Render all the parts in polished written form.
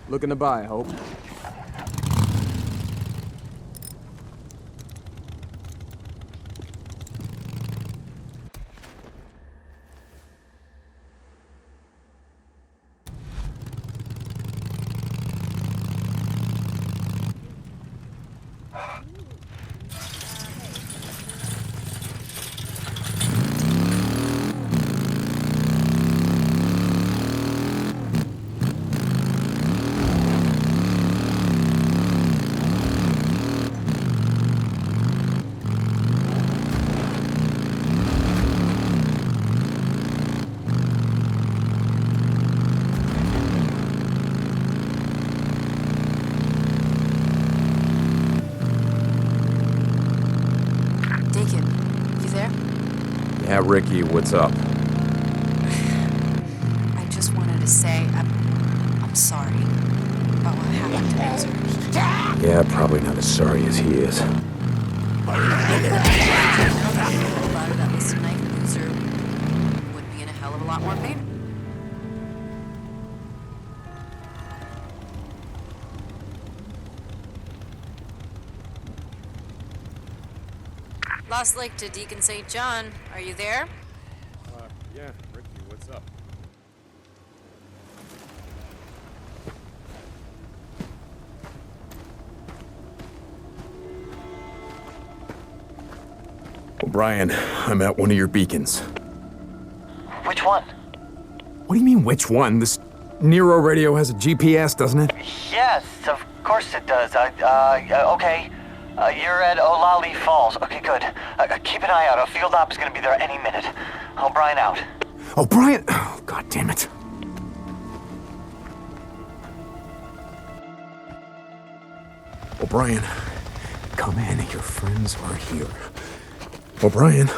Looking to buy, I hope. Yeah, Ricky, what's up? I just wanted to say I'm sorry about what happened to Bowser. Yeah, probably not as sorry as he is. About it, at least tonight, Bowser would be in a hell of a lot more pain. Lost Lake to Deacon St. John. Are you there? Yeah, Ricky, what's up? O'Brien, I'm at one of your beacons. Which one? What do you mean, which one? This Nero radio has a GPS, doesn't it? Yes, of course it does. Okay. You're at Olali Falls. Okay, good. Keep an eye out. A field op is gonna be there any minute. O'Brien out. O'Brien? Oh, God damn it. O'Brien, come in. Your friends are here. O'Brien.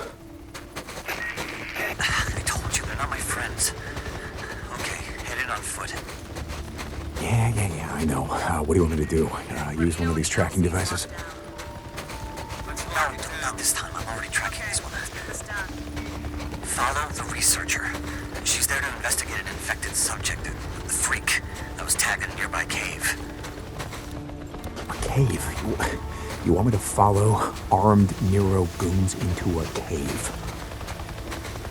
I told you, they're not my friends. Okay, head in on foot. Yeah, I know. What do you want me to do? Use one of these tracking devices? No, not this time. I'm already tracking this one. Follow the researcher. She's there to investigate an infected subject, the freak that was tagged in a nearby cave. A cave? You want me to follow armed Nero goons into a cave?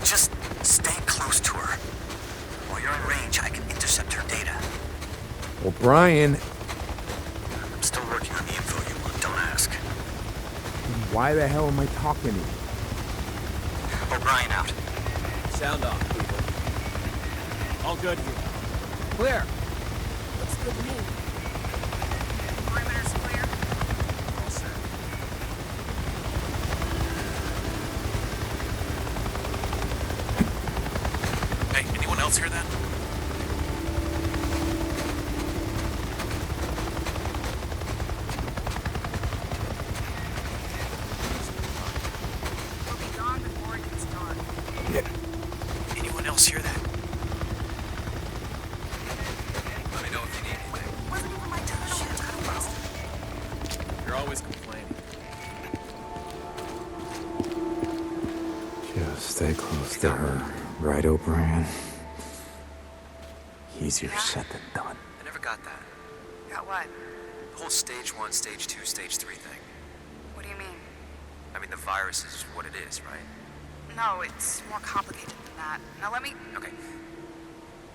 Just stay close to her. While you're in range, I can intercept her data. O'Brien. I'm still working on the info you want, don't ask. Why the hell am I talking to you? O'Brien out. Sound off, people. All good here. Clear. Looks good to me. Perimeter's clear. All set. Hey, anyone else hear that? We'll be gone before it gets dark. Anyone else hear that? Let me know if you need anything. Wasn't even my turn. You're always complaining. Just stay close to her. Right, O'Brien? Easier said than done. I never got that. Got what? The whole stage 1, stage 2, stage 3 thing. What do you mean? I mean, the virus is what it is, right? No, it's more complicated than that. Now let me... Okay.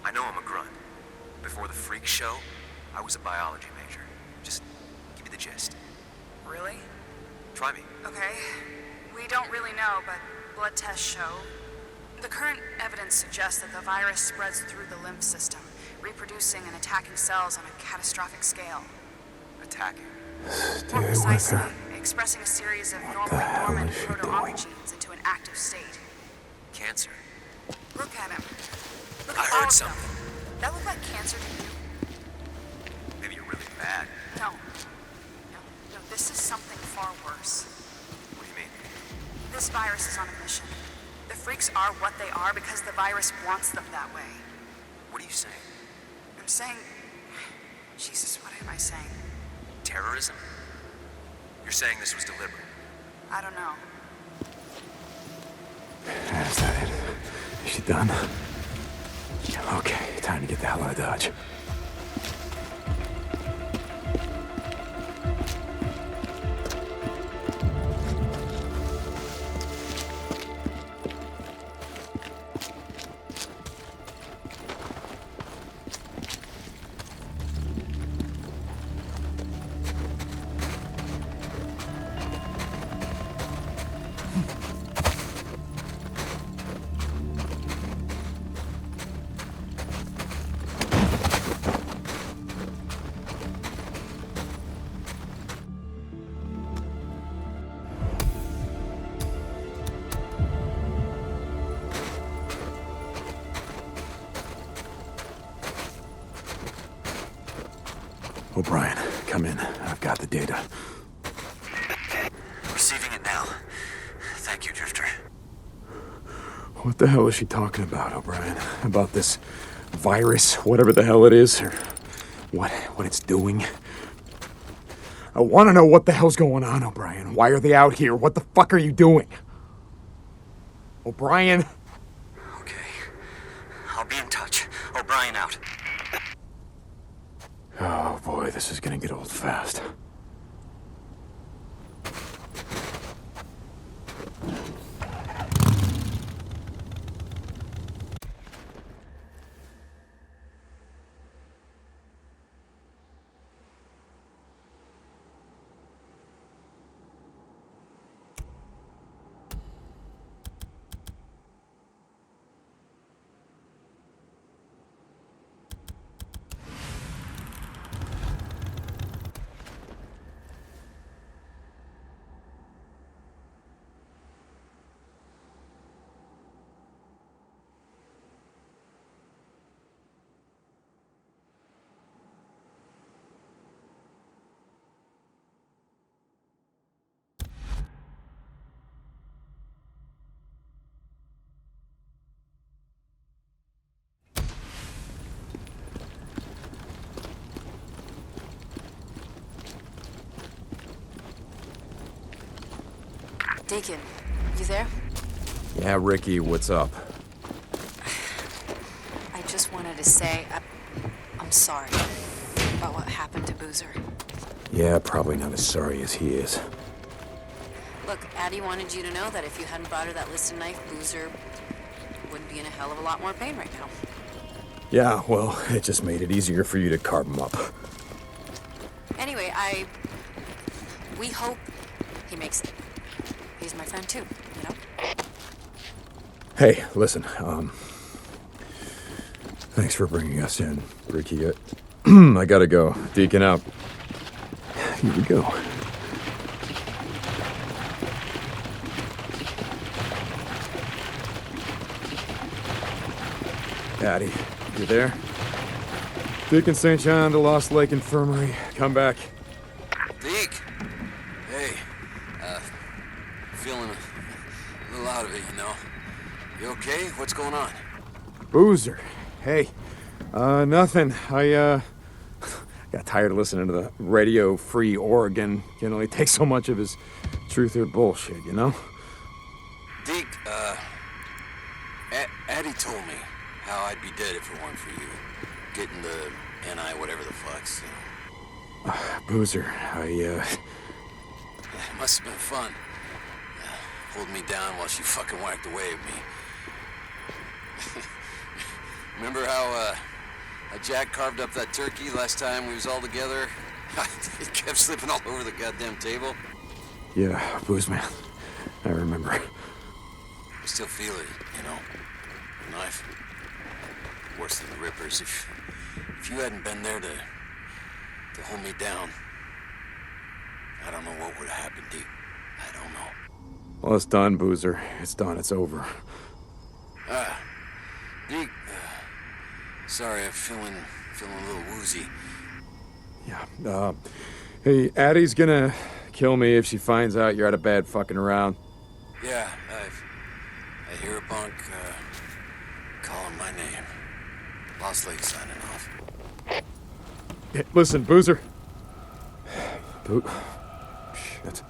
I know I'm a grunt. Before the freak show, I was a biology major. Just give me the gist. Really? Try me. Okay. We don't really know, but blood tests show. The current evidence suggests that the virus spreads through the lymph system, reproducing and attacking cells on a catastrophic scale. Attacking. Stay More with precisely, her. expressing a series of the normally hell dormant is she proto-onc doing? genes into an active state. Cancer. Look at him. Look I at heard all of something. them. That look like cancer to you? Maybe you're really bad. No. No, this is something far worse. What do you mean? This virus is on a mission. The freaks are what they are because the virus wants them that way. What are you saying? I'm saying... Jesus, what am I saying? Terrorism? You're saying this was deliberate? I don't know. Is that it? Is she done? Okay, time to get the hell out of Dodge. O'Brien, come in. I've got the data. Receiving it now. Thank you, Drifter. What the hell is she talking about, O'Brien? About this virus, whatever the hell it is, or what it's doing? I want to know what the hell's going on, O'Brien. Why are they out here? What the fuck are you doing? O'Brien? Okay. I'll be in touch. O'Brien out. Oh boy, this is gonna get old fast. Deacon, you there? Yeah, Ricky, what's up? I just wanted to say I'm sorry about what happened to Boozer. Yeah, probably not as sorry as he is. Look, Addie wanted you to know that if you hadn't brought her that listed knife, Boozer would be in a hell of a lot more pain right now. Yeah, well, it just made it easier for you to carve him up. Anyway, we hope he makes it. He's my friend too, you know? Hey, listen, thanks for bringing us in, Ricky. I gotta go. Deacon out. Here we go. Addie, you there? Deacon St. John to Lost Lake Infirmary. Come back. Deke! Hey, feeling a little out of it, you know. You okay? What's going on? Boozer. Hey. Nothing. I got tired of listening to the Radio Free Oregon. Can only take so much of his truth or bullshit, you know? Deke, Addie told me how I'd be dead if it weren't for you. Getting the NI whatever the fuck, so. Boozer, It must have been fun. Holding me down while she fucking whacked away at me. Remember how Jack carved up that turkey last time we was all together? It kept slipping all over the goddamn table. Yeah, Booze man. I remember. I still feel it, you know. The knife. Worse than the Rippers. If you hadn't been there to hold me down, I don't know what would have happened, Deke. I don't know. Well, it's done, Boozer. It's done. It's over. Deke, sorry, I'm feeling a little woozy. Yeah. Hey, Addie's gonna kill me if she finds out you're out of bed fucking around. Yeah, I hear a bunk calling my name. Lost Lake signing off. Hey, listen, Boozer. Shit.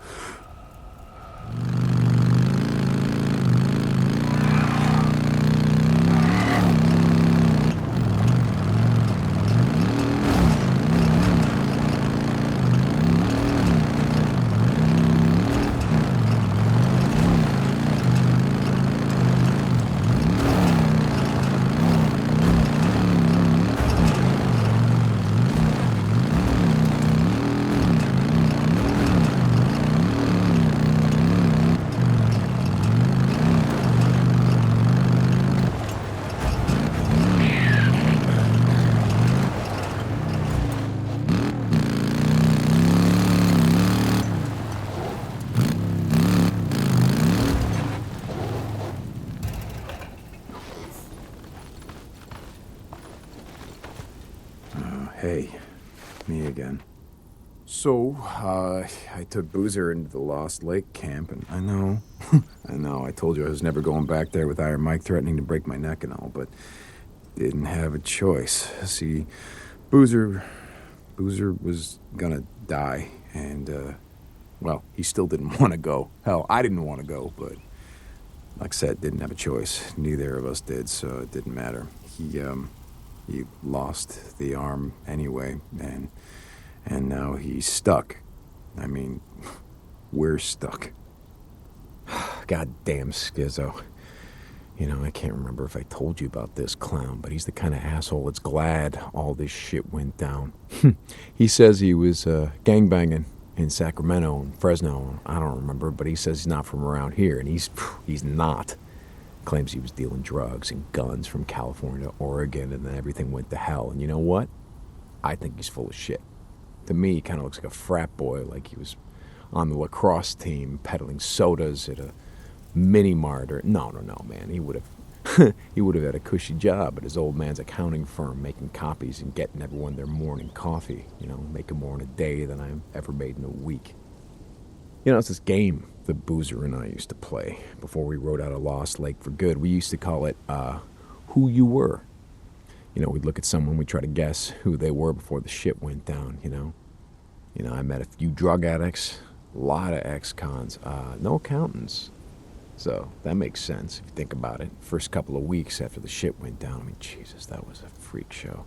Hey, me again. So, I took Boozer into the Lost Lake camp, and I know, I told you I was never going back there with Iron Mike threatening to break my neck and all, but didn't have a choice. See, Boozer was gonna die, and, well, he still didn't want to go. Hell, I didn't want to go, but like I said, didn't have a choice. Neither of us did, so it didn't matter. He lost the arm anyway, and now he's stuck. I mean, we're stuck. Goddamn Skizzo. You know, I can't remember if I told you about this clown, but he's the kind of asshole that's glad all this shit went down. He says he was gangbanging in Sacramento and Fresno. I don't remember, but he says he's not from around here, and he's not. Claims he was dealing drugs and guns from California to Oregon, and then everything went to hell. And you know what? I think he's full of shit. To me, he kind of looks like a frat boy, like he was on the lacrosse team peddling sodas at a mini-mart. Or no, man. He would have had a cushy job at his old man's accounting firm, making copies and getting everyone their morning coffee. You know, making more in a day than I ever made in a week. You know, it's this game that Boozer and I used to play before we rode out of Lost Lake for good. We used to call it, Who You Were. You know, we'd look at someone, we'd try to guess who they were before the shit went down, you know. You know, I met a few drug addicts, a lot of ex-cons, no accountants. So that makes sense if you think about it. First couple of weeks after the shit went down, I mean, Jesus, that was a freak show.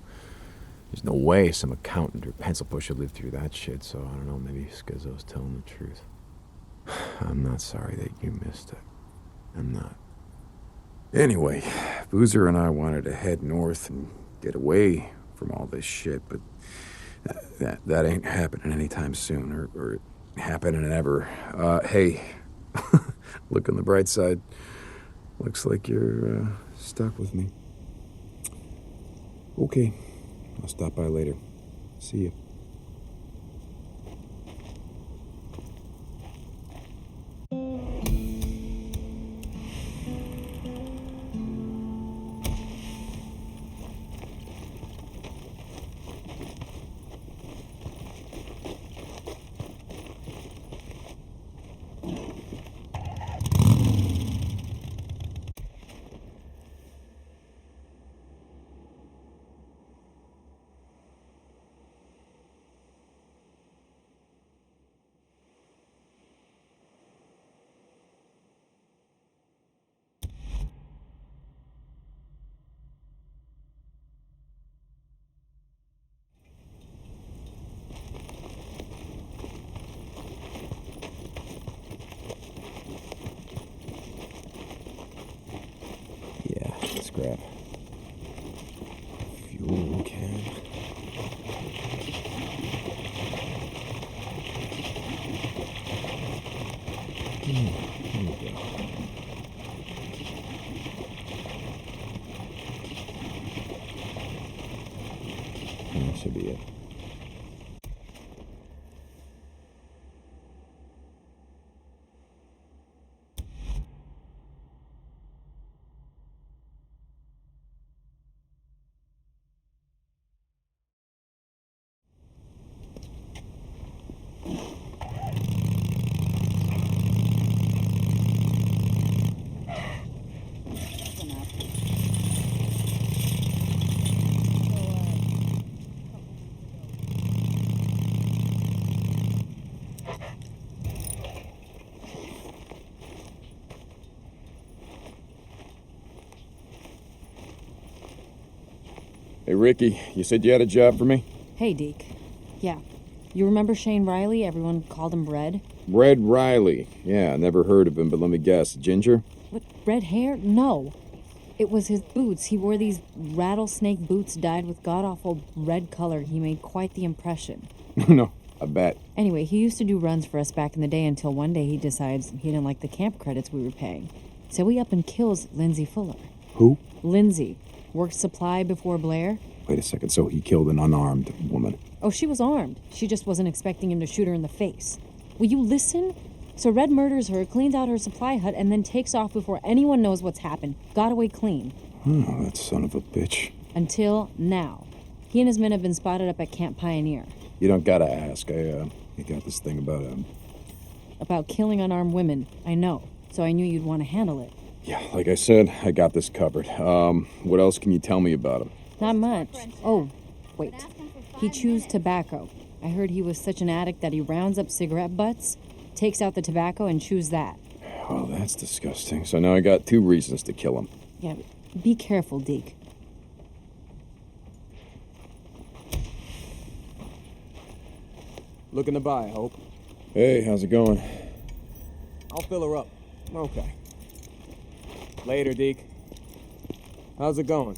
There's no way some accountant or pencil pusher lived through that shit, so I don't know, maybe Skizzo's telling the truth. I'm not sorry that you missed it. I'm not. Anyway, Boozer and I wanted to head north and get away from all this shit, but that ain't happening anytime soon, or happening ever. Hey, look on the bright side. Looks like you're stuck with me. Okay, I'll stop by later. See ya. Grab fuel can. Here we go. That should be it. Hey, Ricky, you said you had a job for me? Hey, Deke. Yeah. You remember Shane Riley? Everyone called him Red? Red Riley. Yeah, never heard of him, but let me guess. Ginger? What, red hair? No. It was his boots. He wore these rattlesnake boots dyed with god-awful red color. He made quite the impression. No, I bet. Anyway, he used to do runs for us back in the day until one day he decides he didn't like the camp credits we were paying. So he up and kills Lindsay Fuller. Who? Lindsay. Worked supply before Blair. Wait a second, so he killed an unarmed woman? Oh, she was armed. She just wasn't expecting him to shoot her in the face. Will you listen? So Red murders her, cleans out her supply hut, and then takes off before anyone knows what's happened. Got away clean. Oh, that son of a bitch. Until now. He and his men have been spotted up at Camp Pioneer. You don't gotta ask. I got this thing About killing unarmed women, I know. So I knew you'd want to handle it. Yeah, like I said, I got this covered. What else can you tell me about him? Not much. Oh, wait. He chews tobacco. I heard he was such an addict that he rounds up cigarette butts, takes out the tobacco, and chews that. Oh, that's disgusting. So now I got 2 reasons to kill him. Yeah, be careful, Deke. Looking to buy, Hope. Hey, how's it going? I'll fill her up. Okay. Later, Deke. How's it going?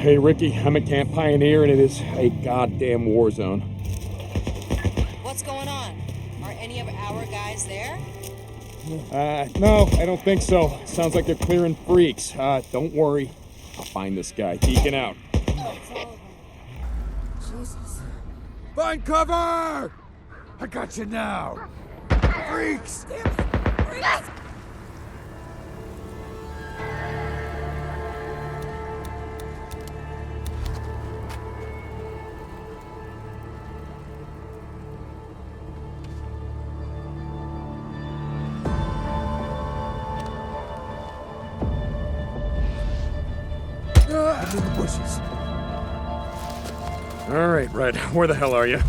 Hey, Ricky, I'm at Camp Pioneer, and it is a goddamn war zone. What's going on? Are any of our guys there? No, I don't think so. Sounds like they're clearing freaks. Don't worry. I'll find this guy. Deacon out. Jesus. Find cover! I got you now! Freaks! Damn it! Freaks! I'm in the bushes. All right, Red. Where the hell are you?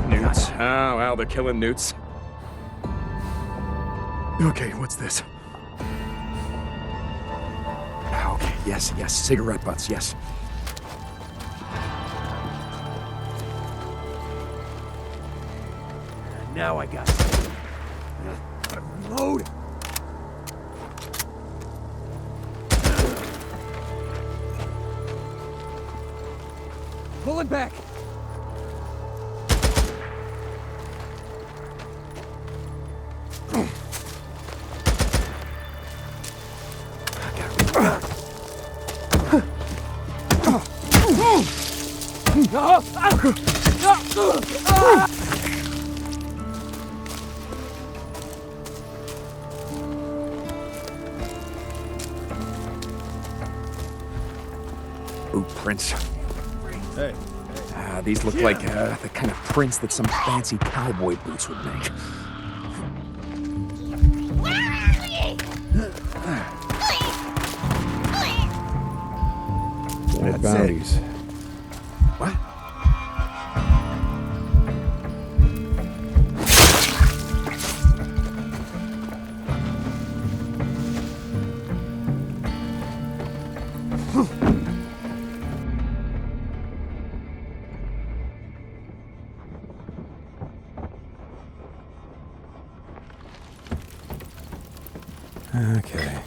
Newts. Oh, wow, they're killing newts. Okay, what's this? Okay, yes, cigarette butts, yes. Now I got it. Reload. Pulling back. Ooh, prints. Hey. These look like the kind of prints that some fancy cowboy boots would make. Dead bodies. What? Okay.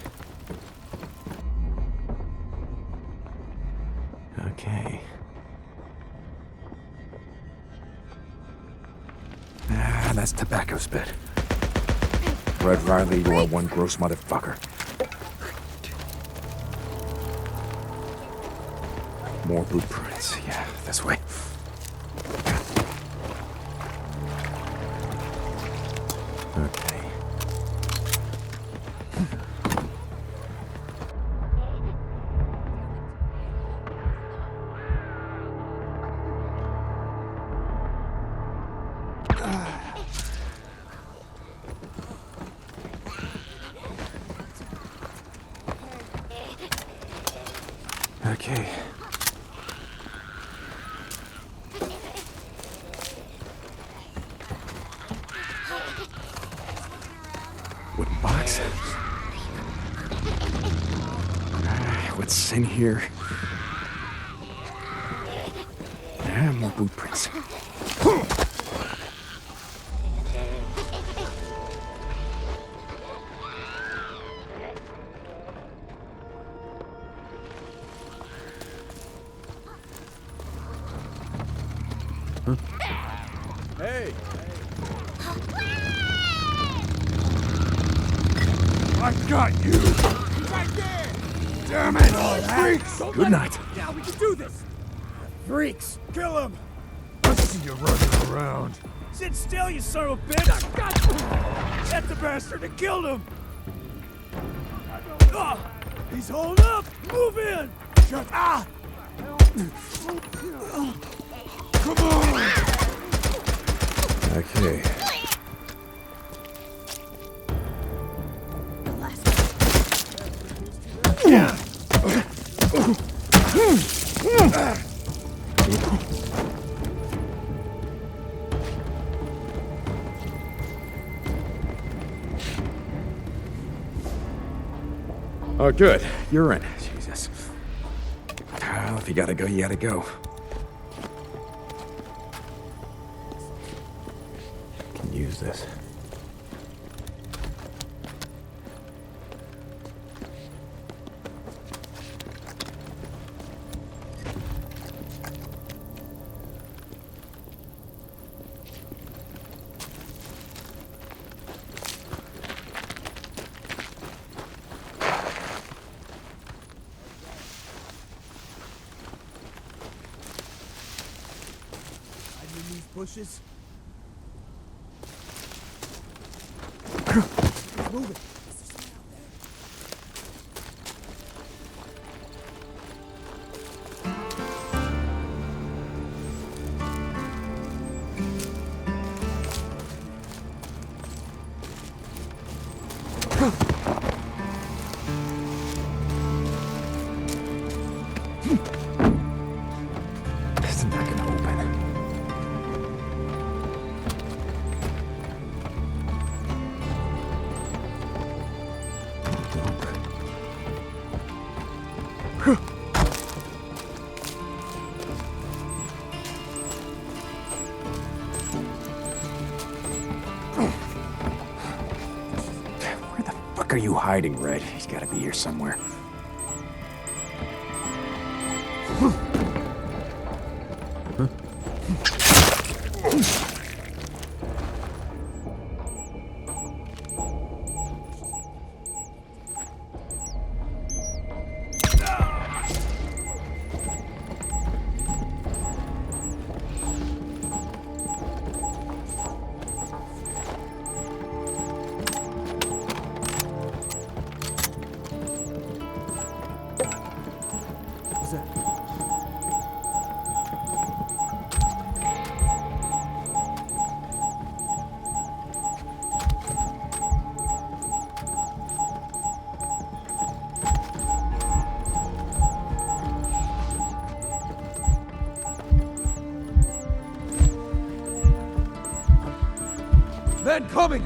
Okay. That's tobacco spit. Red Riley, you are one gross motherfucker. More blueprints. Yeah, this way. Okay. Okay. Wooden box. What's in here? More boot prints. Hey! I got you! He's right there! Damn it! Freaks! Good night. Yeah, we can do this! Freaks! Kill him! I see you running around. Sit still, you son of a bitch! I got you! That's the bastard that killed him! He's holed up! Move in! Shut up! Come on! Okay. Oh, good. You're in. Jesus. Well, if you gotta go, you gotta go. Can use this. Bushes. Move it. This is not gonna open. Where the fuck are you hiding, Red? He's gotta be here somewhere. What's that? Men coming!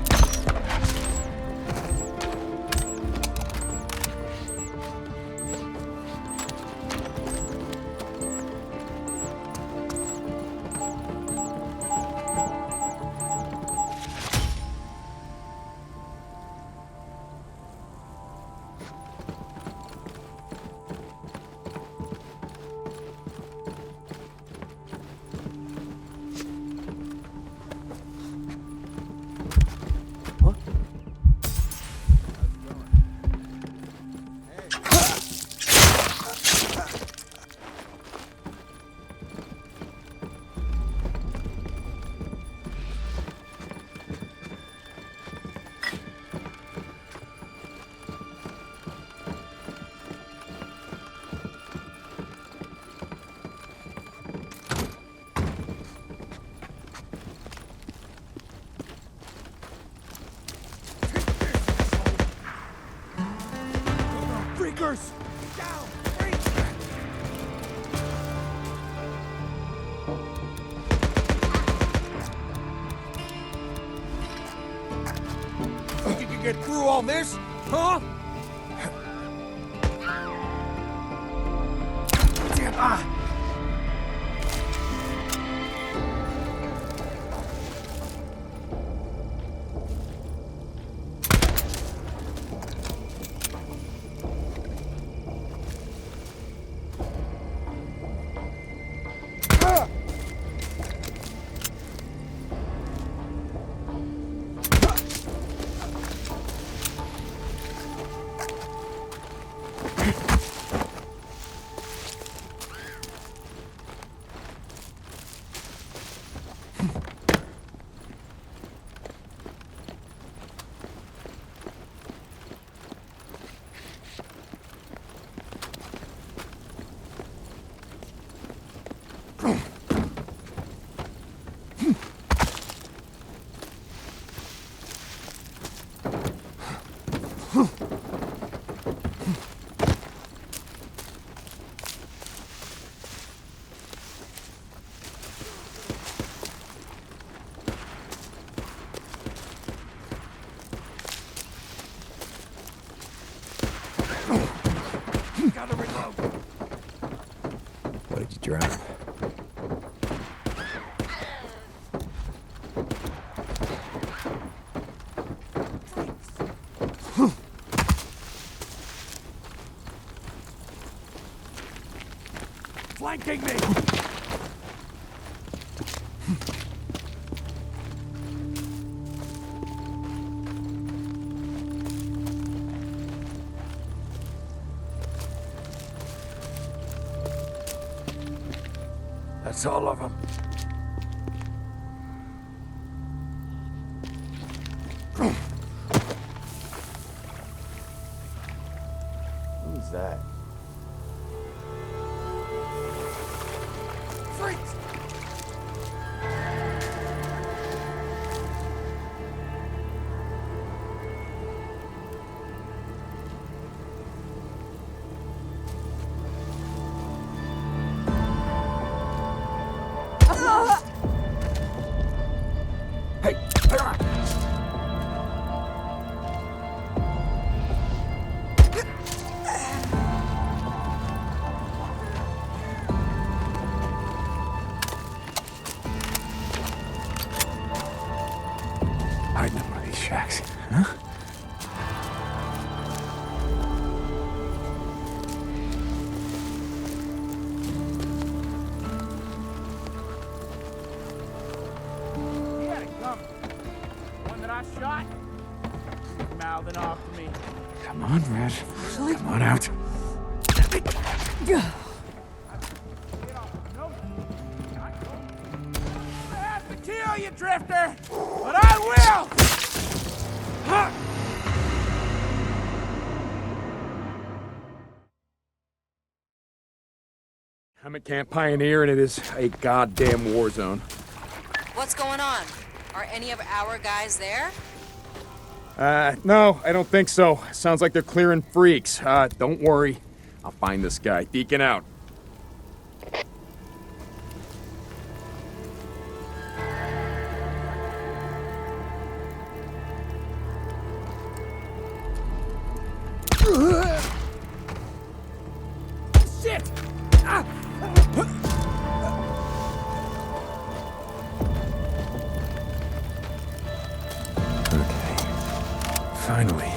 Reverse! Down! Freeze! Think you can get through all this? Huh? Damn! Ah! Gotta reload. What did you drive? Flanking me! That's all of them. Who's that? Freeze! Hey! Hiding in one of these shacks, huh? He had it coming. One that I shot, he's mouthing off to me. Come on, Red. Come on out. I have to kill you, Drifter, but I will! Huh. I'm a camp pioneer, and it is a goddamn war zone. What's going on? Are any of our guys there? No, I don't think so. Sounds like they're clearing freaks. Don't worry. I'll find this guy. Deacon out. Shit! Ah. Okay. Finally.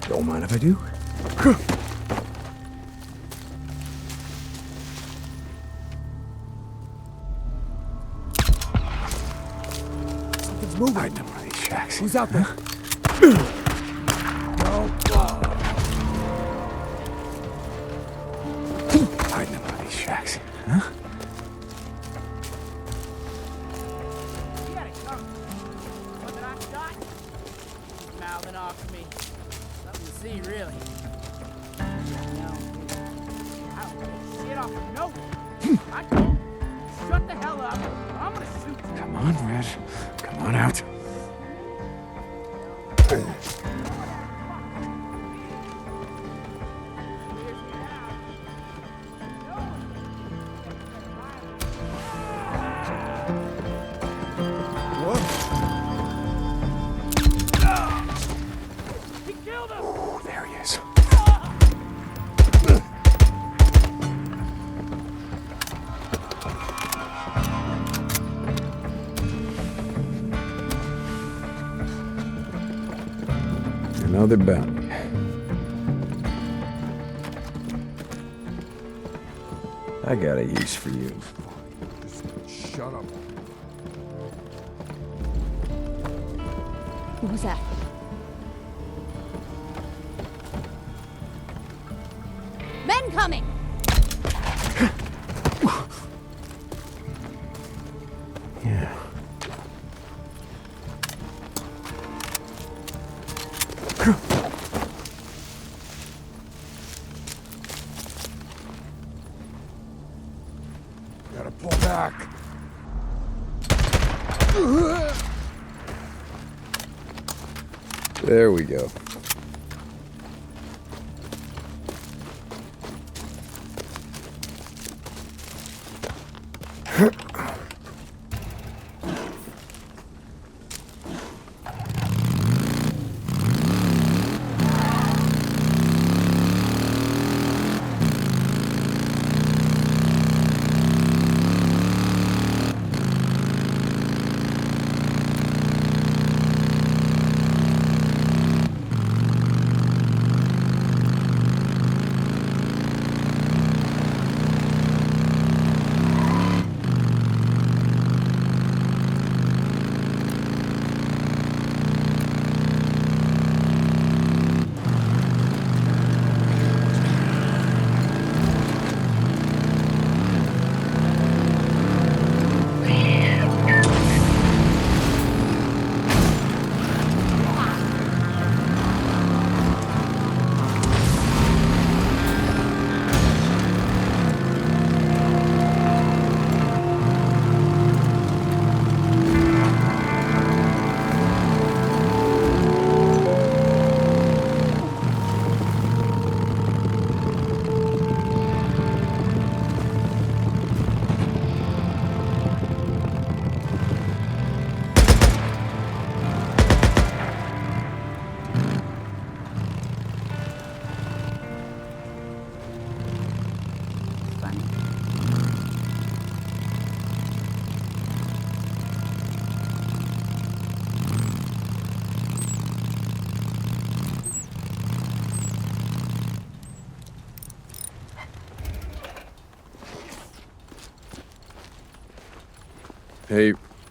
Don't mind if I do. Something's moving. Hiding in one of these shacks. Who's out there? No. Hiding in one of tracks, huh? He had it coming. One that I shot, he's mouthing off to me. Something to see, really. No, I don't get shit off of nowhere. I told him, shut the hell up, or I'm gonna shoot you. Come on, Red. Come on out. There he is. Another bounty. I got a use for you. Shut up. What was that? Men coming! Yeah. Gotta pull back. There we go.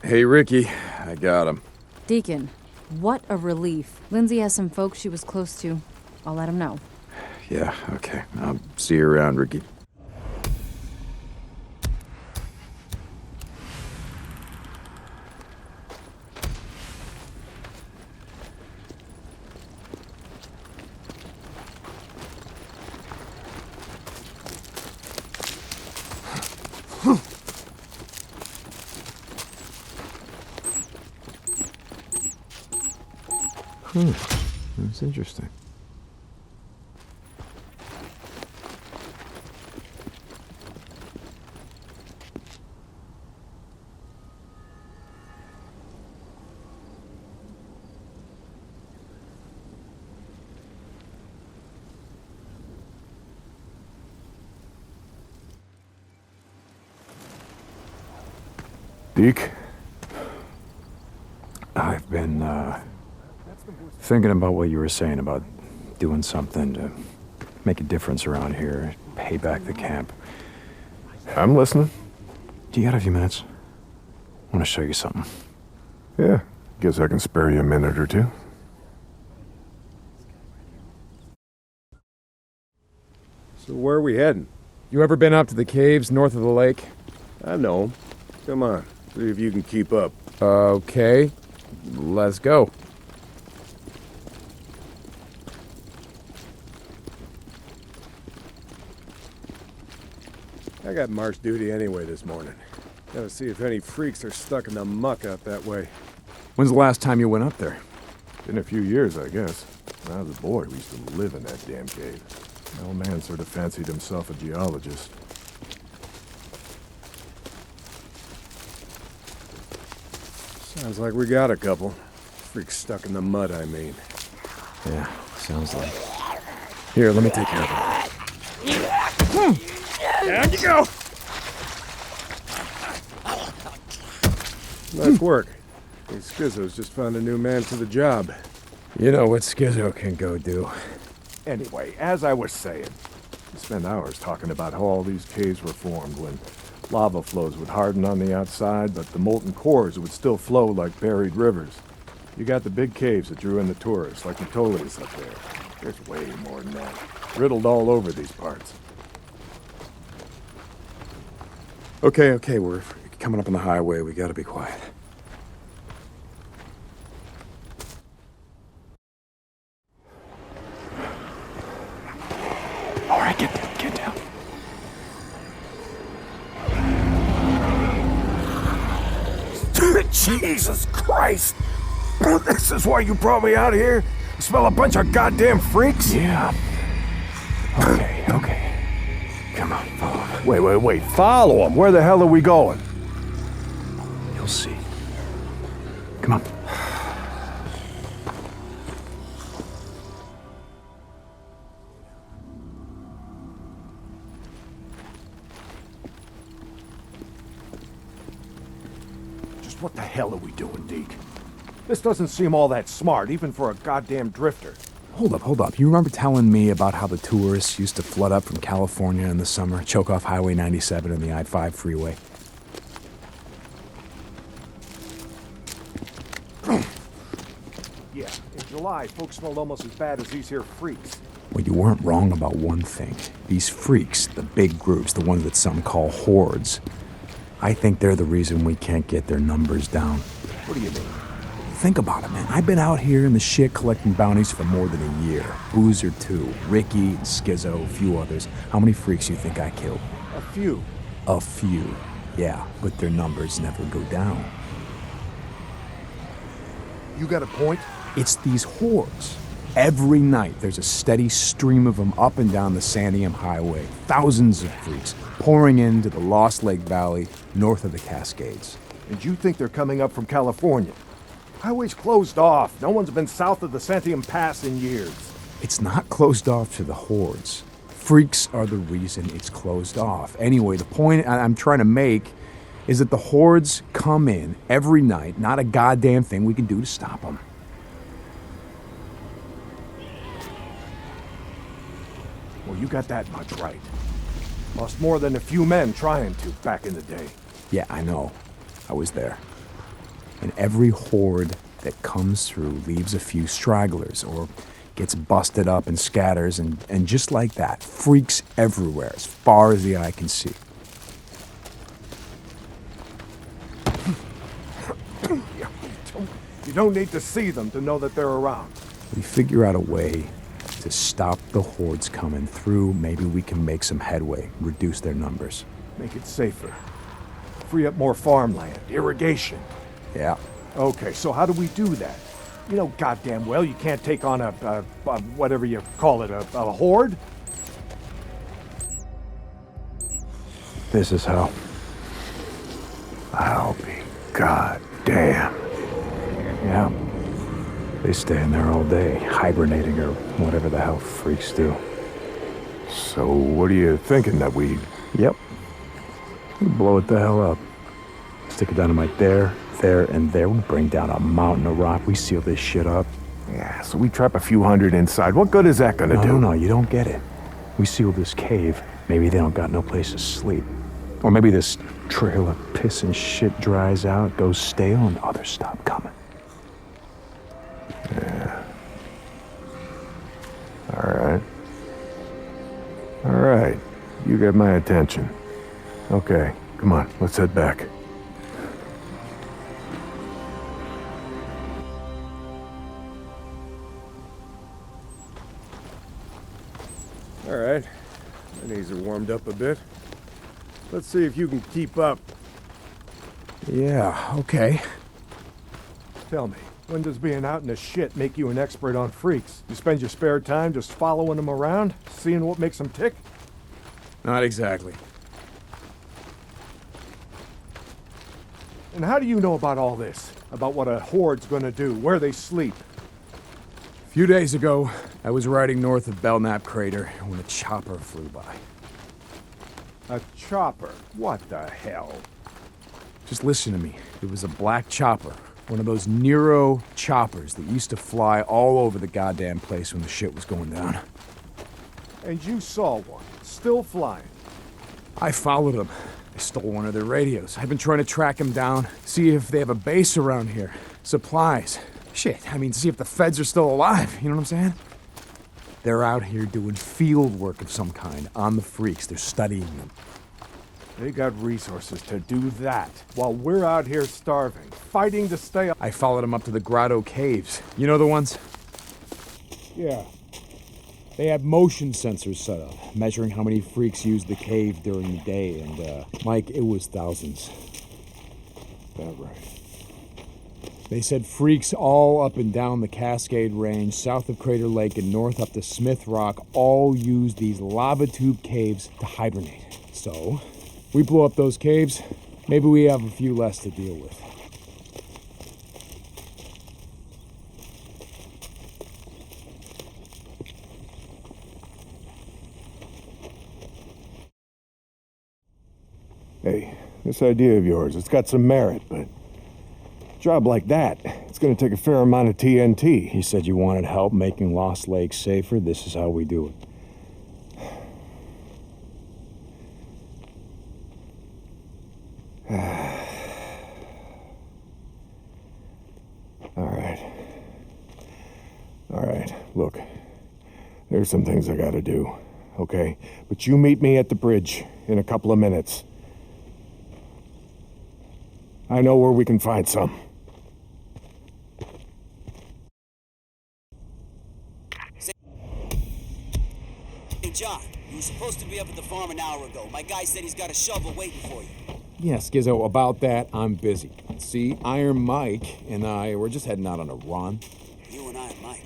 Hey, Ricky. I got him. Deacon, what a relief. Lindsay has some folks she was close to. I'll let him know. Yeah, okay. I'll see you around, Ricky. That's interesting. Deke, I've been, thinking about what you were saying about doing something to make a difference around here, pay back the camp. I'm listening. Do you got a few minutes? I want to show you something. Yeah, guess I can spare you a minute or two. So where are we heading? You ever been up to the caves north of the lake? I know 'em. Come on, see if you can keep up. Okay, let's go. I got march duty anyway this morning. Gotta see if any freaks are stuck in the muck out that way. When's the last time you went up there? Been a few years, I guess. When I was a boy, we used to live in that damn cave. My old man sort of fancied himself a geologist. Sounds like we got a couple. Freaks stuck in the mud, I mean. Yeah, sounds like. Here, let me take care of it. Down you go! Nice work. These Schizzos just found a new man for the job. You know what Schizzo can go do. Anyway, as I was saying, we spent hours talking about how all these caves were formed when lava flows would harden on the outside, but the molten cores would still flow like buried rivers. You got the big caves that drew in the tourists, like the Tollies up there. There's way more than that. Riddled all over these parts. Okay, we're coming up on the highway. We gotta be quiet. All right, get down. Jesus Christ! This is why you brought me out here? Smell a bunch of goddamn freaks? Yeah. Okay. Come on, follow me. Wait. Follow them. Where the hell are we going? You'll see. Come on. Just what the hell are we doing, Deke? This doesn't seem all that smart, even for a goddamn drifter. Hold up. You remember telling me about how the tourists used to flood up from California in the summer, choke off Highway 97 and the I-5 freeway? Yeah, in July, folks smelled almost as bad as these here freaks. Well, you weren't wrong about one thing. These freaks, the big groups, the ones that some call hordes, I think they're the reason we can't get their numbers down. What do you mean? Think about it, man. I've been out here in the shit collecting bounties for more than a year. Boozer, too. Ricky, Schizzo, a few others. How many freaks do you think I killed? A few. A few. Yeah, but their numbers never go down. You got a point? It's these hordes. Every night, there's a steady stream of them up and down the Santiam Highway. Thousands of freaks pouring into the Lost Lake Valley north of the Cascades. And you think they're coming up from California? Highway's closed off. No one's been south of the Santiam Pass in years. It's not closed off to the hordes. Freaks are the reason it's closed off. Anyway, the point I'm trying to make is that the hordes come in every night. Not a goddamn thing we can do to stop them. Well, you got that much right. Lost more than a few men trying to back in the day. Yeah, I know. I was there. And every horde that comes through leaves a few stragglers or gets busted up and scatters, and just like that, freaks everywhere as far as the eye can see. You don't need to see them to know that they're around. We figure out a way to stop the hordes coming through. Maybe we can make some headway, reduce their numbers. Make it safer. Free up more farmland, irrigation. Yeah. Okay, so how do we do that? You know goddamn well you can't take on a whatever you call it, a horde? This is how. I'll be goddamn. Yeah. They stay in there all day, hibernating or whatever the hell freaks do. So what are you thinking that we... Yep. We blow it the hell up. Stick a dynamite there, and there. We bring down a mountain of rock. We seal this shit up. Yeah, so we trap a few hundred inside. What good is that gonna do? No, you don't get it. We seal this cave. Maybe they don't got no place to sleep. Or maybe this trail of piss and shit dries out, goes stale, and others stop coming. Yeah. All right. You get my attention. Okay, come on, let's head back. All right, my knees are warmed up a bit. Let's see if you can keep up. Yeah, okay. Tell me, when does being out in the shit make you an expert on freaks? You spend your spare time just following them around, seeing what makes them tick? Not exactly. And how do you know about all this? About what a horde's gonna do, where they sleep? A few days ago, I was riding north of Belknap Crater when a chopper flew by. A chopper? What the hell? Just listen to me. It was a black chopper. One of those Nero choppers that used to fly all over the goddamn place when the shit was going down. And you saw one, still flying. I followed them. I stole one of their radios. I've been trying to track them down, see if they have a base around here. Supplies. Shit, I mean, see if the feds are still alive, you know what I'm saying? They're out here doing field work of some kind on the freaks. They're studying them. They got resources to do that, while we're out here starving, fighting to stay up. I followed them up to the Grotto Caves. You know the ones? Yeah. They have motion sensors set up, measuring how many freaks use the cave during the day, and, Mike, it was thousands. That right. They said freaks all up and down the Cascade Range, south of Crater Lake and north up to Smith Rock, all use these lava tube caves to hibernate. So, we blow up those caves, maybe we have a few less to deal with. Hey, this idea of yours, it's got some merit, but a job like that, it's gonna take a fair amount of TNT. He said you wanted help making Lost Lake safer. This is how we do it. All right, look, there's some things I gotta do, okay? But you meet me at the bridge in a couple of minutes. I know where we can find some. Hey, John, you were supposed to be up at the farm an hour ago. My guy said he's got a shovel waiting for you. Yeah, Skizzo, about that, I'm busy. See, Iron Mike and I, we're just heading out on a run. You and Iron Mike.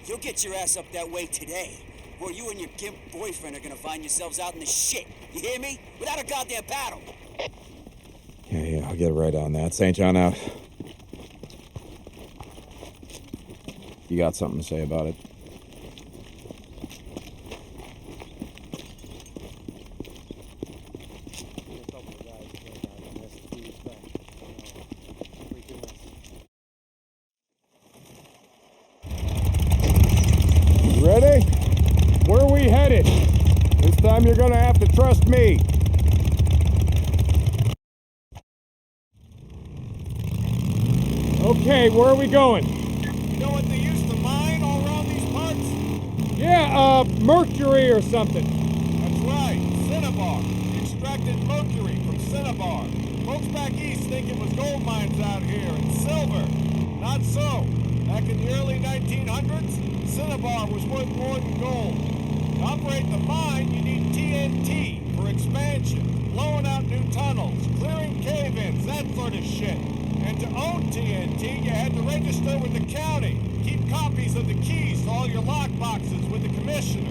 You'll get your ass up that way today, or you and your gimp boyfriend are gonna find yourselves out in the shit. You hear me? Without a goddamn paddle. Yeah, I'll get right on that. St. John out. You got something to say about it? Ready? Where are we headed? This time you're gonna have to trust me. Okay, where are we going? You know what they used to mine all around these parts? Yeah, Mercury or something. That's right, cinnabar. Extracted mercury from cinnabar. Folks back east think it was gold mines out here and silver. Not so. Back in the early 1900s, cinnabar was worth more than gold. To operate the mine, you need TNT for expansion, blowing out new tunnels, clearing cave-ins, that sort of shit. And to own TNT, you had to register with the county, keep copies of the keys to all your lockboxes with the commissioner.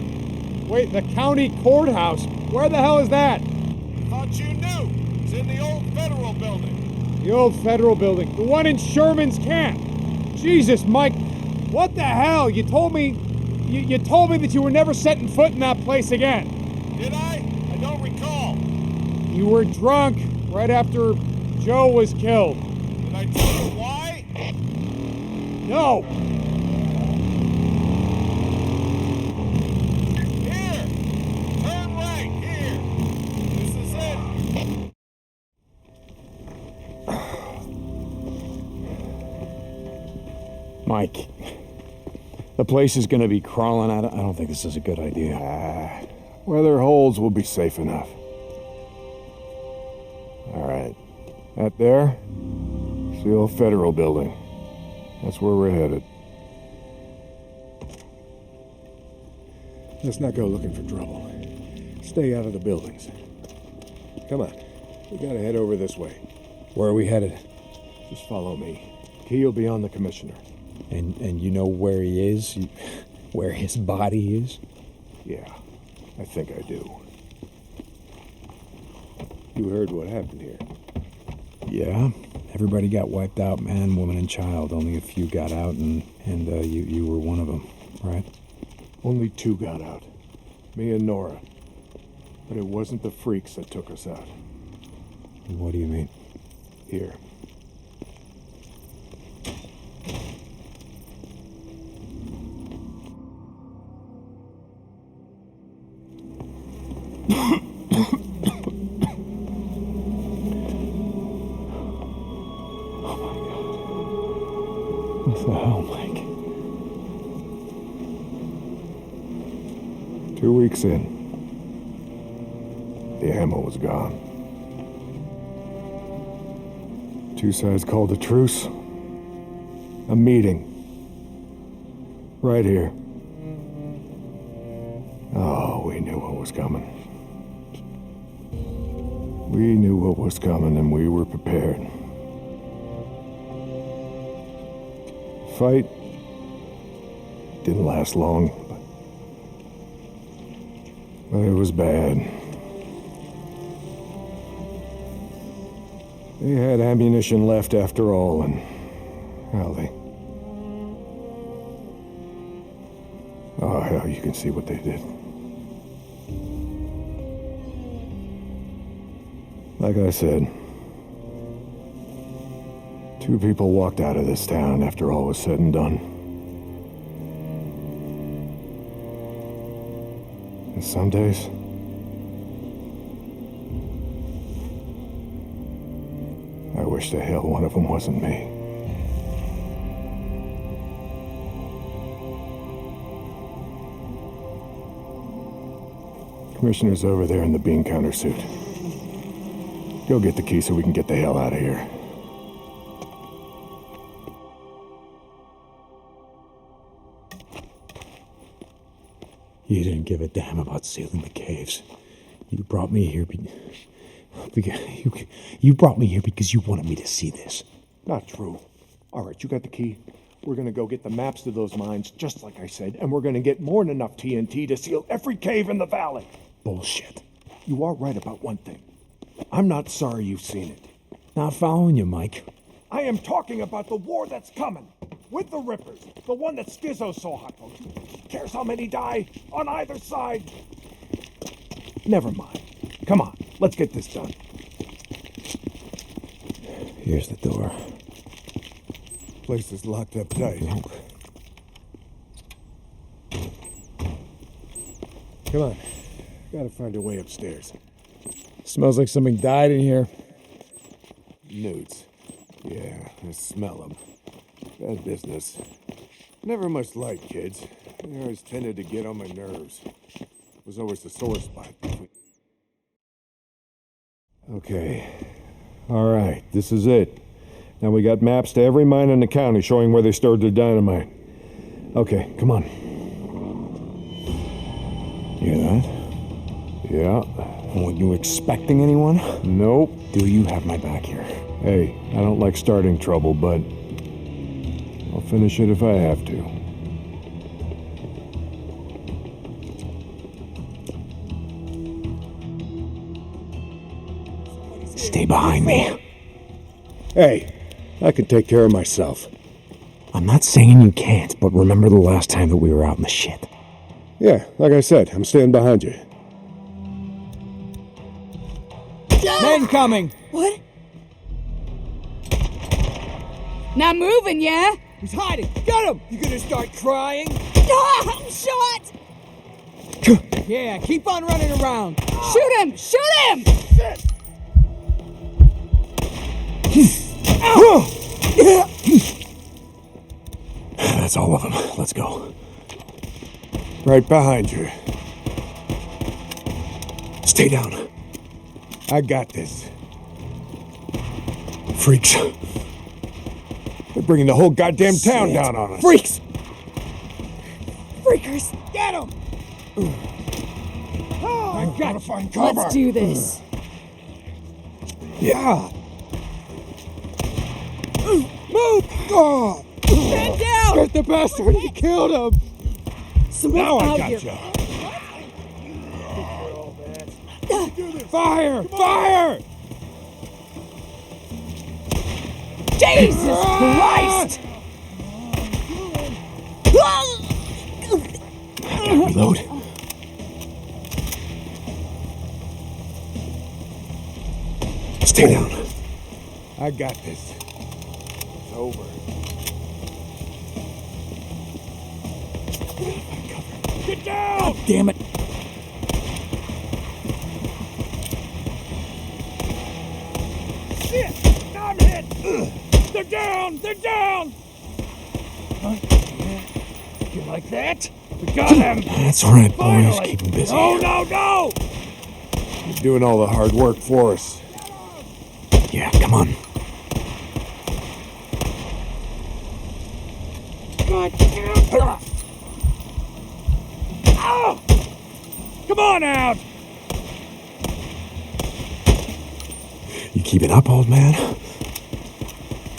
Wait, the county courthouse? Where the hell is that? Thought you knew. It's in the old federal building. The old federal building. The one in Sherman's camp. Jesus, Mike, what the hell? You told me that you were never setting foot in that place again. Did I? I don't recall. You were drunk right after Joe was killed. Did I tell you why? No! Here! Turn right, here! This is it! Mike, the place is gonna be crawling out. I don't think this is a good idea. Where there are holes, we'll be safe enough. All right. That there? It's the old federal building. That's where we're headed. Let's not go looking for trouble. Stay out of the buildings. Come on. We gotta head over this way. Where are we headed? Just follow me. Key will be on the commissioner. And you know where he is? Where his body is? Yeah, I think I do. You heard what happened here. Yeah. Everybody got wiped out, man, woman, and child. Only a few got out, and you were one of them, right? Only 2 got out. Me and Nora. But it wasn't the freaks that took us out. What do you mean? Here. What the hell, Mike? 2 weeks in. The ammo was gone. 2 sides called a truce. A meeting. Right here. Oh, we knew what was coming. We knew what was coming and we were prepared. Fight didn't last long, but it was bad. They had ammunition left after all, and well, oh hell, you can see what they did. Like I said, 2 people walked out of this town after all was said and done. And some days, I wish to hell one of them wasn't me. Commissioner's over there in the bean counter suit. Go get the key so we can get the hell out of here. You didn't give a damn about sealing the caves. You brought me here you brought me here because you wanted me to see this. Not true. All right, you got the key. We're gonna go get the maps to those mines, just like I said, and we're gonna get more than enough TNT to seal every cave in the valley. Bullshit. You are right about one thing. I'm not sorry you've seen it. Not following you, Mike. I am talking about the war that's coming. With the Rippers. The one that Skizzo saw hot. Who cares how many die on either side? Never mind. Come on, let's get this done. Here's the door. Place is locked up tight. Come on. Gotta find a way upstairs. Smells like something died in here. Nudes. Yeah, I smell them. Bad business. Never much liked kids. They always tended to get on my nerves. It was always the sore spot between... Okay. All right, this is it. Now we got maps to every mine in the county showing where they stored their dynamite. Okay, come on. Hear that? Yeah. Were you expecting anyone? Nope. Do you have my back here? Hey, I don't like starting trouble, but I'll finish it if I have to. Stay behind me. Hey, I can take care of myself. I'm not saying you can't, but remember the last time that we were out in the shit. Yeah, like I said, I'm staying behind you. Men coming! What? Not moving, yeah? He's hiding. Get him! You gonna start crying? Ah, I'm shot! Yeah, keep on running around. Shoot him! Shoot him! That's all of them. Let's go. Right behind you. Stay down. I got this. Freaks. They're bringing the whole goddamn town down on us. Freaks! Freakers! Get them! I gotta find cover. Let's do this. Yeah. Move! Oh, Stand down! get the bastard. He killed him. Someone's Now I out got here. you. Fire! Fire! Jesus Christ! Reload. Stay down. I got this. It's over. Get down! God damn it! Shit! I'm hit! They're down! They're down! You like that? We got him! That's right, boys. Finally. Keep him busy. No, no, no! You're doing all the hard work for us. Yeah, come on. God damn! Oh! Come on out! You keep it up, old man?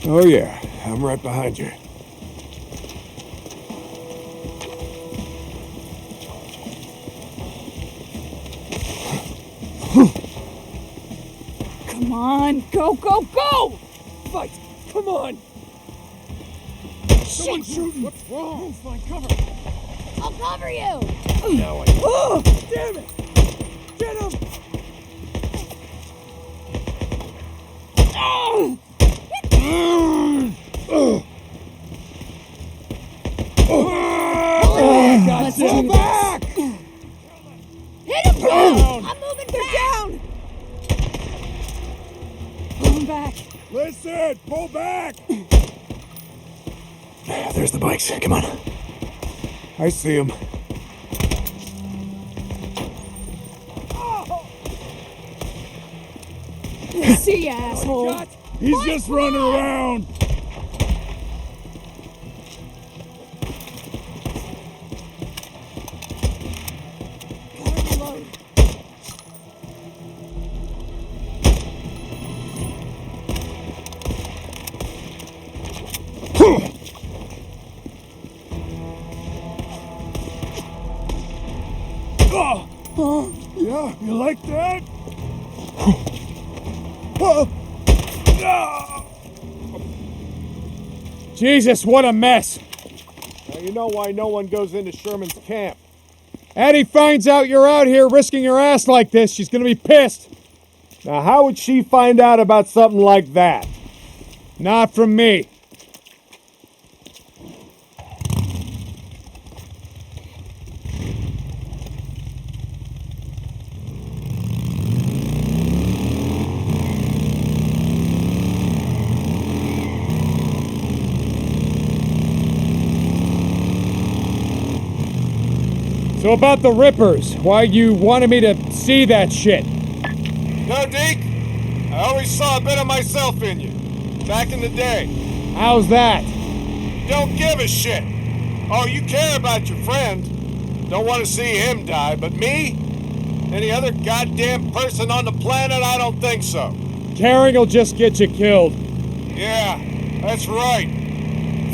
Oh yeah, I'm right behind you. Come on, go, go, go! Fight! Come on! Someone's shooting. What's wrong? Find cover. I'll cover you. Now I. Oh! Damn it! Get him! Oh! Let's Pull do back! Hit him Down! I'm moving They're back. down! Pull him back. Listen, pull back! There's the bikes. Come on. I see him. See ya, asshole. He's just running around. Yeah, you like that? Jesus, what a mess. Now you know why no one goes into Sherman's camp. Addie finds out you're out here risking your ass like this, she's gonna be pissed. Now how would she find out about something like that? Not from me. So about the Rippers, why you wanted me to see that shit? No, Deke. I always saw a bit of myself in you. Back in the day. How's that? Don't give a shit. Oh, you care about your friend. Don't want to see him die, but me? Any other goddamn person on the planet? I don't think so. Caring will just get you killed. Yeah, that's right.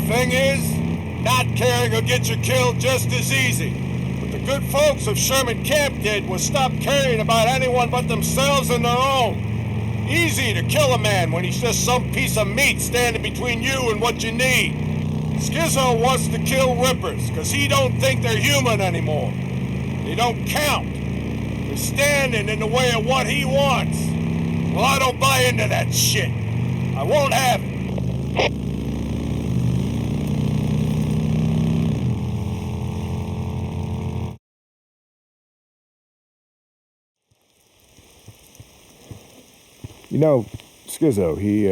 Thing is, not caring will get you killed just as easy. What the good folks of Sherman Camp did was stop caring about anyone but themselves and their own. Easy to kill a man when he's just some piece of meat standing between you and what you need. Schizo wants to kill Rippers because he don't think they're human anymore. They don't count. They're standing in the way of what he wants. Well, I don't buy into that shit. I won't have it. You know, Schizo, he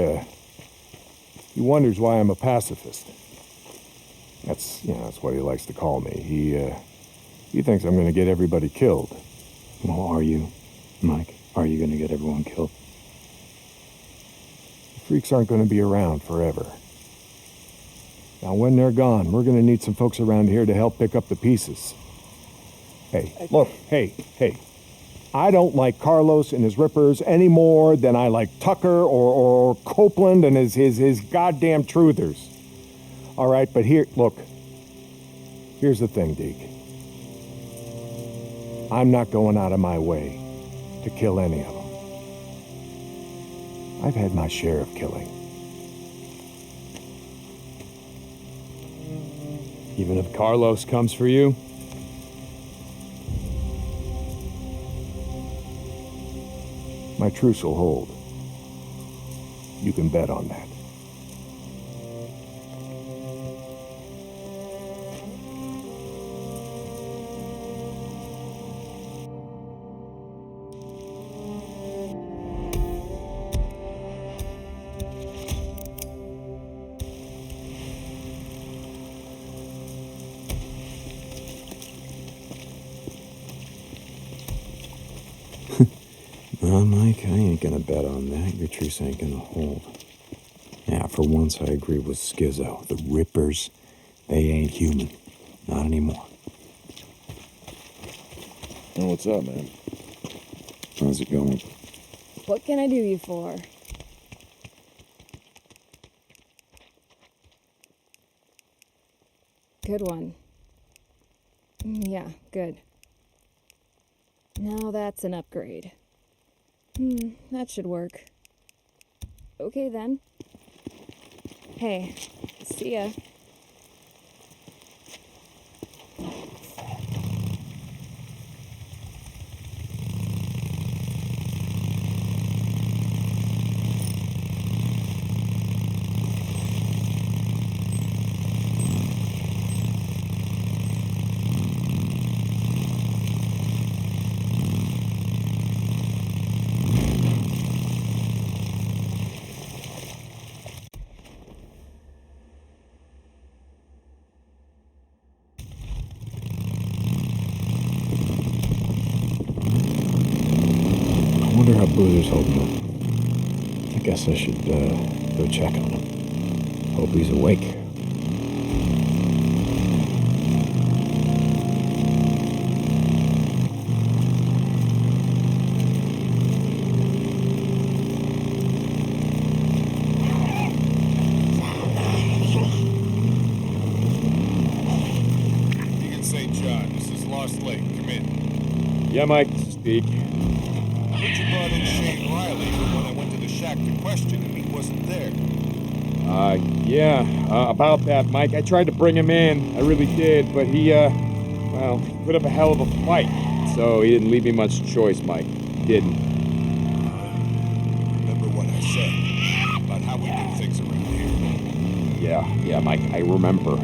wonders why I'm a pacifist. That's what he likes to call me. He thinks I'm gonna get everybody killed. Well, are you? Mike, are you gonna get everyone killed? The freaks aren't going to be around forever. Now, when they're gone, we're going to need some folks around here to help pick up the pieces. Hey, look, hey. I don't like Carlos and his rippers any more than I like Tucker or Copeland and his goddamn truthers. All right, but here, look. Here's the thing, Deke. I'm not going out of my way to kill any of them. I've had my share of killing. Even if Carlos comes for you? My truce will hold. You can bet on that. Well, Mike, I ain't gonna bet on that. Your truce ain't gonna hold. Yeah, for once I agree with Skizzo. The Rippers, they ain't human. Not anymore. Oh, what's up, man? How's it going? What can I do you for? Good one. Yeah, good. Now that's an upgrade. That should work. Okay then. Hey, see ya. I wonder how Boozer's holding up. I guess I should, go check on him. Hope he's awake. Deacon St. John, this is Lost Lake. Come in. Yeah, Mike, this is Deke. I heard you brought in Shane Riley, but when I went to the shack to question him, he wasn't there. About that, Mike. I tried to bring him in. I really did, but he put up a hell of a fight. So he didn't leave me much choice, Mike. He didn't. Remember what I said about how we do things around here? Yeah, Mike, I remember.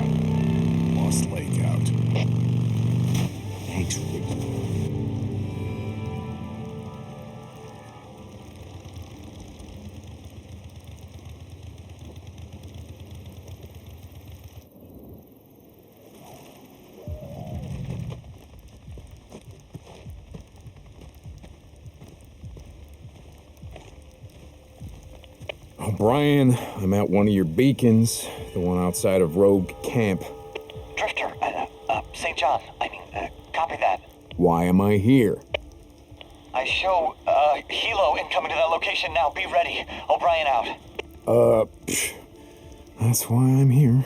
Lost Lake out. Thanks, Ricky. O'Brien, I'm at one of your beacons, the one outside of Rogue Camp. Drifter, St. John, copy that. Why am I here? I show, Helo incoming to that location now. Be ready. O'Brien out. That's why I'm here.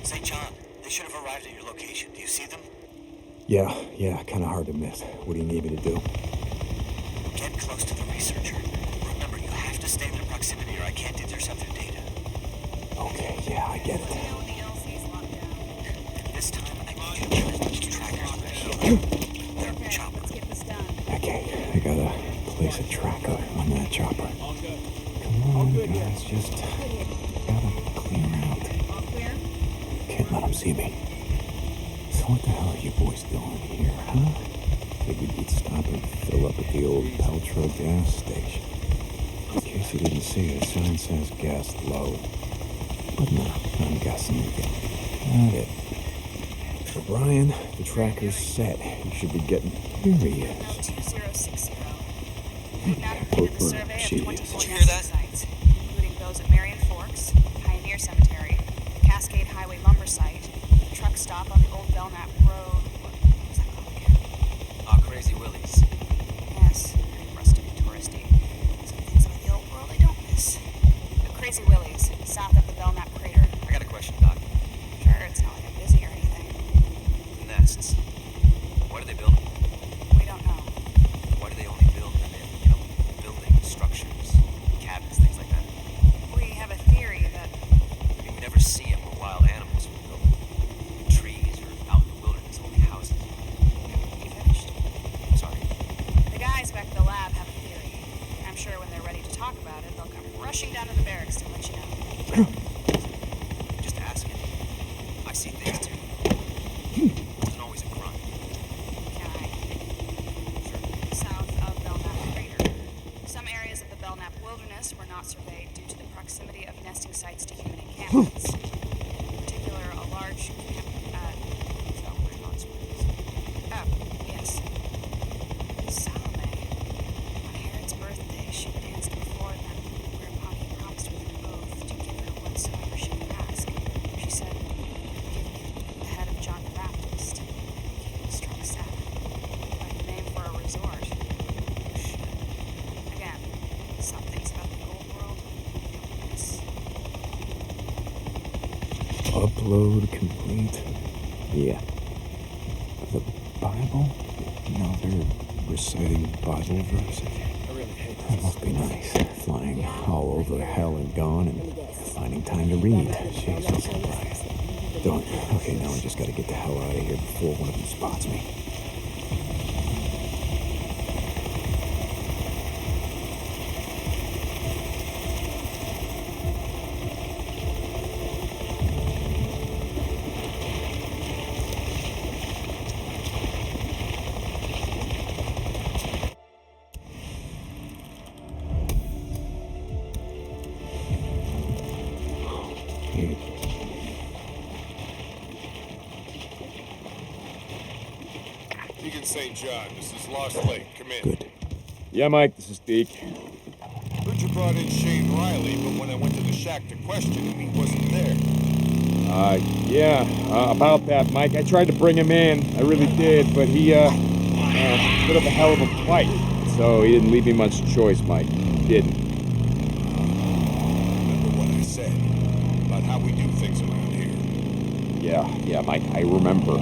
St. John, they should have arrived at your location. Do you see them? Yeah, kinda hard to miss. What do you need me to do? Get close to the researcher. Remember, you have to stay in their proximity or I can't intercept their data. Okay, yeah, I get it. This time, I need you to transmit trackers for Helo. They're chopper. Okay, I gotta place a tracker on that chopper. Come on, guys, just gotta clear out. Can't let them see me. So what the hell are you boys doing here, huh? Figured you'd stop and fill up at the old Peltro gas station. In case you didn't see it, sign says gas low. But no, I'm guessing you get it. O'Brien, the tracker's set. You should be getting... Here he is. 2060. We've now completed the survey of 24 Did you hear nesting that? sites, including those at Marion Forks, Pioneer Cemetery, Cascade Highway Lumber Site, the truck stop on the old Belknap Road. What was that called again? Ah, Crazy Willie's. Yes, very rustic and touristy. Some things about the old world I don't miss. The Crazy Willie's, south of the Belknap Crater. I got a question, Doc. Sure, it's not like I'm busy or anything. Nests. Why do they build them? We don't know. Why do they only build them in, buildings, structures, cabins, things like that? We have a theory that I mean, we never see them where wild animals would build them. Trees or out in the wilderness, only houses. you finished. Sorry. The guys back at the lab have a theory. I'm sure when they're ready to talk about it, they'll come rushing down to the barracks to let you know. Just asking. I see things too. Wasn't always a grunt. Can I? South of Belknap Crater. Some areas of the Belknap Wilderness were not surveyed due to the proximity of nesting sites to human encampments. In particular, a large yes. Salome. On Herod's birthday, she danced before them, whereupon he promised with an oath to give her whatsoever she would ask. She said, "Give me the head of John the Baptist." And he struck sad. Like the name for a resort. Again, some things about the old world we don't miss. Upload complete. Yeah. The Bible? No, they're reciting Bible verses. That must be nice. Flying all over hell and gone and finding time to read. Jesus Christ. Don't. Okay, now I just gotta get the hell out of here before one of them spots me. Deacon St. John, this is Lost Lake. Come in. Good. Yeah, Mike, this is Deke. Heard you brought in Shane Riley, but when I went to the shack to question him, he wasn't there. About that, Mike. I tried to bring him in. I really did, but he, put up a hell of a fight. So he didn't leave me much choice, Mike. He didn't. Remember what I said about how we do things around here? Yeah, Mike, I remember.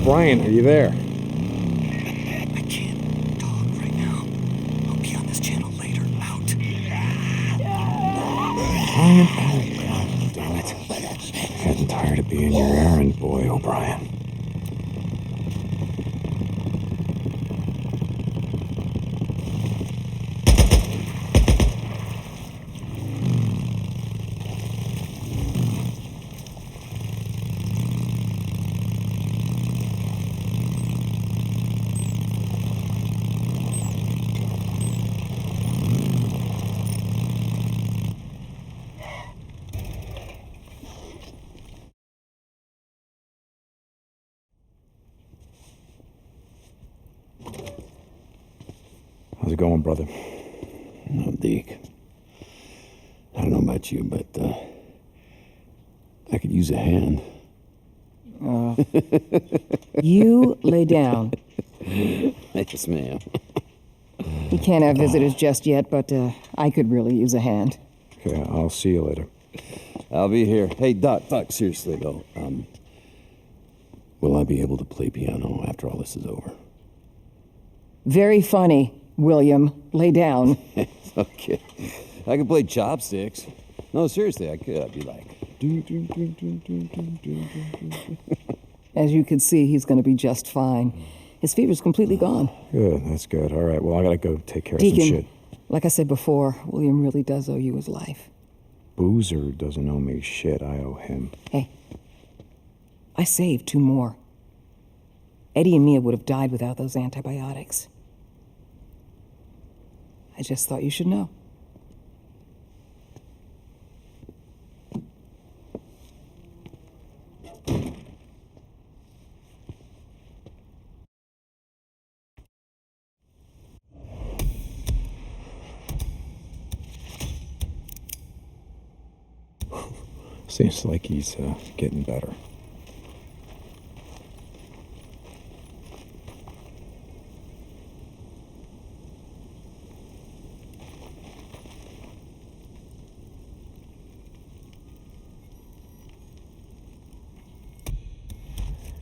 Brian, are you there? I can't talk right now. I'll be on this channel later. Out. Brian, oh, God damn it. Getting tired of being your errand boy, O'Brien. How's it going, brother? No, Deke. I don't know about you, but I could use a hand. You lay down. Yes, ma'am. He can't have visitors just yet, but I could really use a hand. Okay, I'll see you later. I'll be here. Hey, Doc, seriously, though. Will I be able to play piano after all this is over? Very funny, William. Lay down. Okay. I can play chopsticks. No, seriously, I could. I'd be like... As you can see, he's going to be just fine. His fever's completely gone. Good, that's good. All right, well, I gotta go take care of Deacon, some shit. like I said before, William really does owe you his life. Boozer doesn't owe me shit. I owe him. Hey, I saved 2 more. Eddie and Mia would have died without those antibiotics. I just thought you should know. Seems like he's getting better.